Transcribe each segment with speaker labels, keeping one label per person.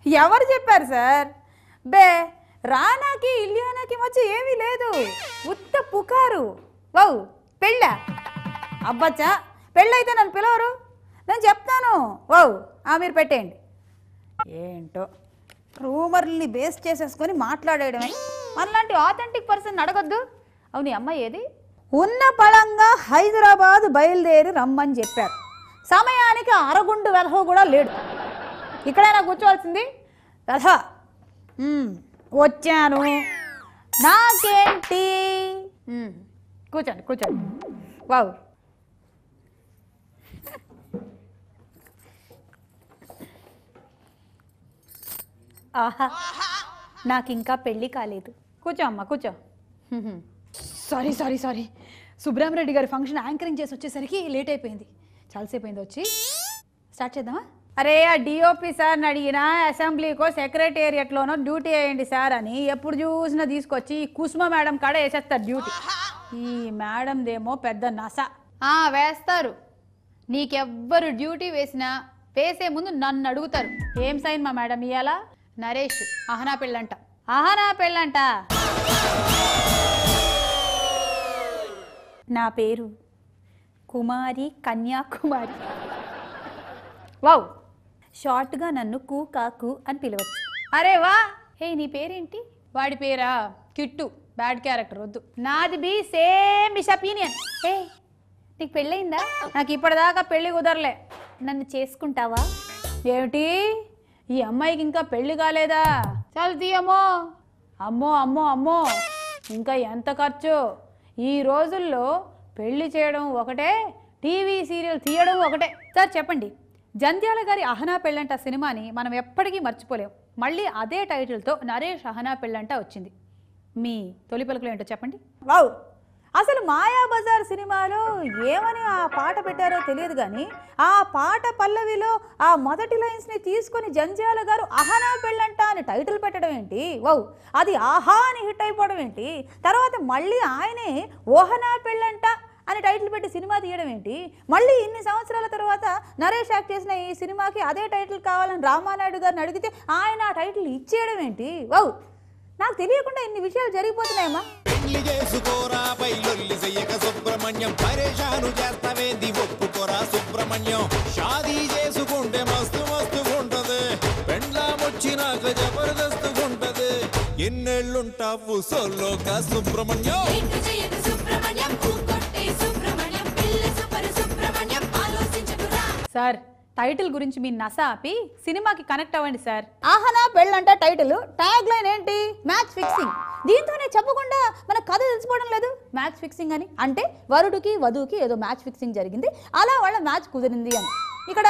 Speaker 1: ఎవరు చెప్పారు సార్? బే రానాకి ఇలియానాకి మధ్య ఏమీ లేదు, ఉత్త పుకారు. వౌ పెళ్ళ అబ్బచ్చా, పెళ్ళైతే నన్ను పిలవరు, నేను చెప్తాను. వౌ మీరు పెట్టేయండి. ఏంటో రూమర్ని బేస్ చేసేసుకొని మాట్లాడేయడమే. మనలాంటి ఆథెంటిక్ పర్సన్ అడగొద్దు. అవును అమ్మాయి ఏది? ఉన్న పళంగా హైదరాబాద్ బయలుదేరి రమ్మని చెప్పారు. సమయానికి అరగుండు వెధవ కూడా లేడు. ఇక్కడైనా కూర్చోవాల్సింది. వెధ వచ్చాను నాకేంటి. కూర్చోండి కూర్చోండి. వావ్ ఆహా, నాకు ఇంకా పెళ్ళి కాలేదు. కూర్చో అమ్మా కూర్చో. సారీ సారీ సారీ, సుబ్రహ్మరెడ్డి గారి ఫంక్షన్ యాంకరింగ్ చేసి వచ్చేసరికి లేట్ అయిపోయింది. చాలాసేపు అయింది. వచ్చి స్టార్ట్ చేద్దామా? అరే ఆ డిఓపి సార్ని అడిగినా అసెంబ్లీకో సెక్రటేరియట్లోనో డ్యూటీ వేయండి సార్ అని ఎప్పుడు చూసినా తీసుకొచ్చి కుసుమ మేడం కాడ వేసేస్తారు డ్యూటీ. ఈ మేడందేమో పెద్ద నస. వేస్తారు, నీకెవ్వరు డ్యూటీ వేసినా వేసే ముందు నన్ను అడుగుతారు. ఏం సైన్ మా మేడం ఇయ్యాలా? నరేష్ అహనా పెళ్ళంట. అహనా పెళ్ళంట. నా పేరు కుమారి కన్యాకుమారి. వావ్, షార్ట్గా నన్ను కూకాకు అని పిలవచ్చు. అరే వా. హే నీ పేరేంటి? వాడి పేరా కిట్టు, బ్యాడ్ క్యారెక్టర్, వద్దు. నాది బి సేమ్ ఇస్ ఒపీనియన్. హే నీకు పెళ్ళయిందా? నాకు ఇప్పటిదాకా పెళ్ళి కుదరలే, నన్ను చేసుకుంటావా? ఏమిటి ఈ అమ్మాయికి ఇంకా పెళ్ళి కాలేదా? చాలు తీయమ్మో. అమ్మో అమ్మో అమ్మో, ఇంకా ఎంత ఖర్చు. ఈ రోజుల్లో పెళ్లి చేయడం ఒకటే, టీవీ సీరియల్ తీయడం ఒకటే. సార్ చెప్పండి, జంధ్యాల గారి అహనా పెళ్ళంట సినిమాని మనం ఎప్పటికీ మర్చిపోలేం. మళ్ళీ అదే టైటిల్తో నరేష్ అహనా పెళ్ళంట వచ్చింది. మీ తొలి పలుకులు ఏంటో చెప్పండి. వావ్, అసలు మాయాబజార్ సినిమాలో ఏమని ఆ పాట పెట్టారో తెలియదు కానీ ఆ పాట పల్లవిలో ఆ మొదటి లైన్స్ని తీసుకొని జంధ్యాల గారు అహనా పెళ్ళంట అని టైటిల్ పెట్టడం ఏంటి? వావ్, అది ఆహా అని హిట్ అయిపోవడం ఏంటి? తర్వాత మళ్ళీ ఆయనే ఓహనా పెళ్ళంట అని టైటిల్ పెట్టి సినిమా తీయడం ఏంటి? మళ్ళీ ఇన్ని సంవత్సరాల తర్వాత నరేష్ యాక్ట్ చేసిన ఈ సినిమాకి అదే టైటిల్ కావాలని రామానాయుడు గారిని అడిగితే ఆయన ఆ టైటిల్ ఇచ్చేయడం ఏంటి? వావ్, నాకు తెలియకుండా ఇన్ని విషయాలు జరిగిపోతున్నాయమ్మా. సుబ్రహ్మణ్యం పరేషాను చేస్తావేంది, ఒప్పుకోరా సుబ్రహ్మణ్యం. షాదీ చేసుకుంటే మస్తు మస్తు ఉంటది, పెండ్లామొచ్చినాక జబర్దస్తు ఉంటది. ఎన్నెళ్ళుంటావు సోలోగా సుబ్రహ్మణ్యం. సార్ టైటిల్ గురించి మీ నస ఆపి సినిమాకి కనెక్ట్ అవ్వండి సార్. ఆహనా పెళ్ళంట టైటిల్, ట్యాగ్ లైన్ ఏంటి? Match fixing. దీంతోనే చెప్పకుండా మన కథ తెలిసిపోవడం లేదు. మ్యాచ్ ఫిక్సింగ్ అని అంటే వరుడికి వధువుకి ఏదో మ్యాచ్ ఫిక్సింగ్ జరిగింది, అలా వాళ్ళ మ్యాచ్ కుదిరింది అని. ఇక్కడ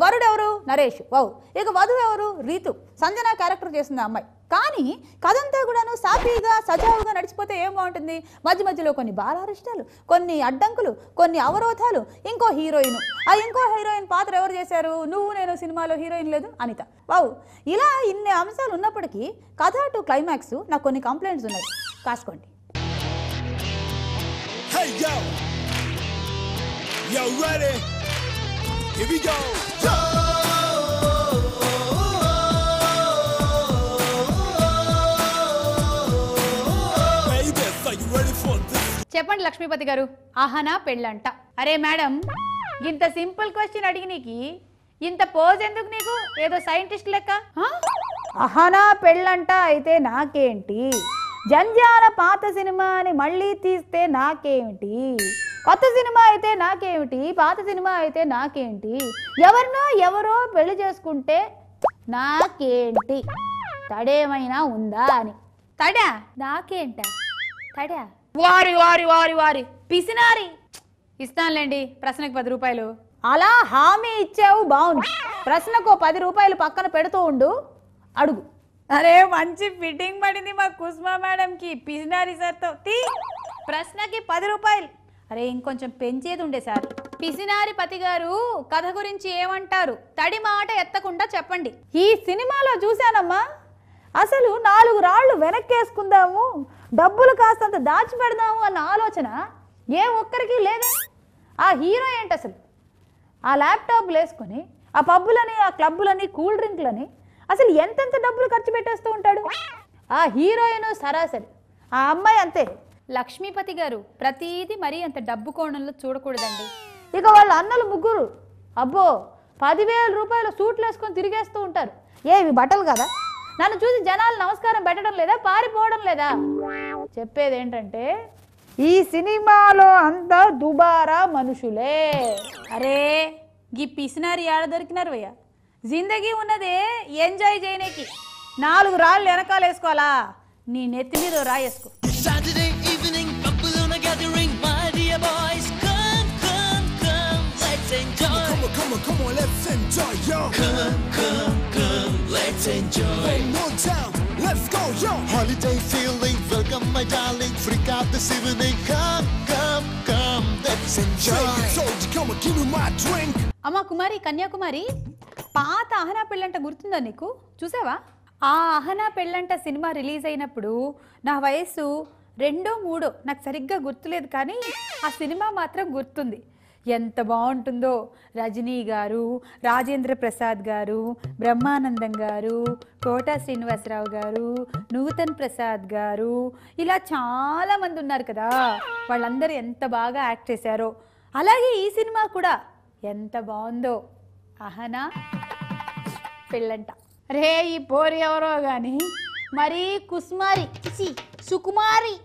Speaker 1: వరుడు ఎవరు? నరేష్. వావ్. ఇక వధువు ఎవరు? రీతు. సంజన క్యారెక్టర్ చేసింది ఆ అమ్మాయి. కానీ కథంతా కూడాను సాఫీగా సజావుగా నడిచిపోతే ఏం బాగుంటుంది? మధ్య మధ్యలో కొన్ని బాలారిష్టాలు, కొన్ని అడ్డంకులు, కొన్ని అవరోధాలు. ఇంకో హీరోయిన్, ఆ ఇంకో హీరోయిన్ పాత్ర ఎవరు చేశారు? నువ్వు నేను సినిమాలో హీరోయిన్ లేదు, అనిత. వావ్, ఇలా ఇన్ని అంశాలు ఉన్నప్పటికీ కథ టు క్లైమాక్స్ నాకు కొన్ని కంప్లైంట్స్ ఉన్నాయి, కాసుకోండి.
Speaker 2: Hey yo, yo ready? Here we go. Yo!
Speaker 1: చెప్పండి లక్ష్మీపతి గారు, అహనా పెళ్ళంట. అరే మేడం, ఇంత సింపుల్ క్వశ్చన్ అడిగి నీకు ఇంత పోజ్ ఎందుకు? నీకు ఏదో సైంటిస్ట్ లెక్క. అహనా పెళ్ళంట అయితే నాకేంటి? జంధ్యాల పాత సినిమాని మళ్ళీ తీస్తే నాకేమిటి? కొత్త సినిమా అయితే నాకేమిటి? పాత సినిమా అయితే నాకేంటి? ఎవరినో ఎవరో పెళ్లి చేసుకుంటే నాకేంటి? తడేమైనా ఉందా అని. తడా నాకేంట? తడా వారి వారి వారి వారి పిసినారి. ఇస్తానులేండి ప్రశ్నకు 10 రూపాయలు. అలా హామీ ఇచ్చావు, బాగుంది. ప్రశ్నకు 10 రూపాయలు పక్కన పెడుతూ ఉండు, అడుగు. అరే మంచి ఫిట్టింగ్ పడింది మా కుస్మా మేడంకి, పిసినారి సార్తో. ప్రశ్నకి 10 రూపాయలు. అరే ఇంకొంచెం పెంచేది ఉండే సార్. పిసినారి పతి గారు కథ గురించి ఏమంటారు? తడి మాట ఎత్తకుండా చెప్పండి. ఈ సినిమాలో చూశానమ్మా, అసలు 4 రాళ్ళు వెనక్కేసుకుందాము, డబ్బులు కాస్తంత దాచిపెడదాము అన్న ఆలోచన ఏ ఒక్కరికి లేదే. ఆ హీరో ఏంటి అసలు? ఆ ల్యాప్టాప్లు వేసుకొని ఆ పబ్బులని, ఆ క్లబ్బులని, కూల్ డ్రింక్లని, అసలు ఎంతెంత డబ్బులు ఖర్చు పెట్టేస్తూ ఉంటాడు. ఆ హీరోయిన్ సరాసరి, ఆ అమ్మాయి అంతే. లక్ష్మీపతి గారు ప్రతీది మరీ అంత డబ్బు కోణంలో చూడకూడదండి. ఇక వాళ్ళ అన్నలు ముగ్గురు అబ్బో 10,000 రూపాయల సూట్లు వేసుకొని తిరిగేస్తూ ఉంటారు. ఏవి బట్టలు కదా. నన్ను చూసి జనాలు నమస్కారం పెట్టడం లేదా, పారిపోవడం లేదా? చెప్పేది ఏంటంటే ఈ సినిమాలో అంతా దుబారా మనుషులే. అరే గీ పిసినారి ఆడ దొరికినారు భయ్య. జిందగీ ఉన్నదే ఎంజాయ్ చేయడానికి. 4 రాళ్ళు వెనకాల వేసుకోవాలా, నీ నెత్తి మీద రాయేసుకో.
Speaker 3: Saturday evening, couple on a gathering, my dear boys, come, come, come, let's enjoy.
Speaker 2: Come on, let's enjoy, yo.
Speaker 3: Come, let's enjoy.
Speaker 2: One more time, let's go, yo.
Speaker 4: Holiday feeling, welcome my darling. Freak out this evening. Come, let's enjoy.
Speaker 2: Say it, soldier, come on, give me my drink.
Speaker 1: అమ్మ కుమారి, కన్యాకుమారి, పాత అహనా పెళ్ళంట గుర్తుందా నీకు? చూసావా? ఆ అహనా పెళ్ళంట cinema release అయినప్పుడు నా వయస్సు 2, 3 నాకు సరిగ్గా గుర్తులేదు, కానీ ఆ సినిమా మాత్రం గుర్తుంది. ఎంత బాగుంటుందో. రజనీ గారు, రాజేంద్ర ప్రసాద్ గారు, బ్రహ్మానందం గారు, కోటా శ్రీనివాసరావు గారు, నూతన్ ప్రసాద్ గారు, ఇలా చాలామంది ఉన్నారు కదా. వాళ్ళందరూ ఎంత బాగా యాక్ట్ చేశారో. అలాగే ఈ సినిమా కూడా ఎంత బాగుందో. అహనా పెళ్ళంట. రే ఈ పోరి ఎవరో కానీ మరీ కుస్మారి, సుకుమారి.